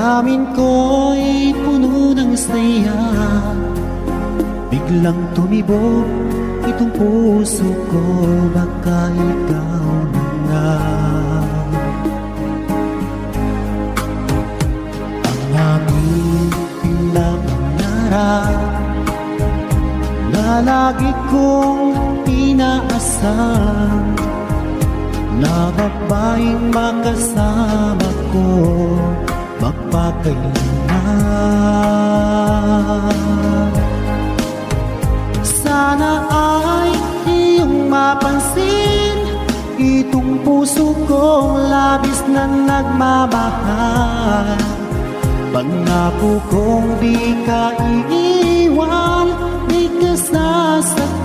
Damdamin ko'y puno ng saya, biglang tumibok itong puso ko. Baka ikaw na nga ang aking pinapangarap na lagi kong inaasahan, na babaeng makasama ko magpakailanman. Sana ay iyong mapansin itong puso kong labis na nagmamahal. Pangako kong di ka iiwan, di ka sasaktan.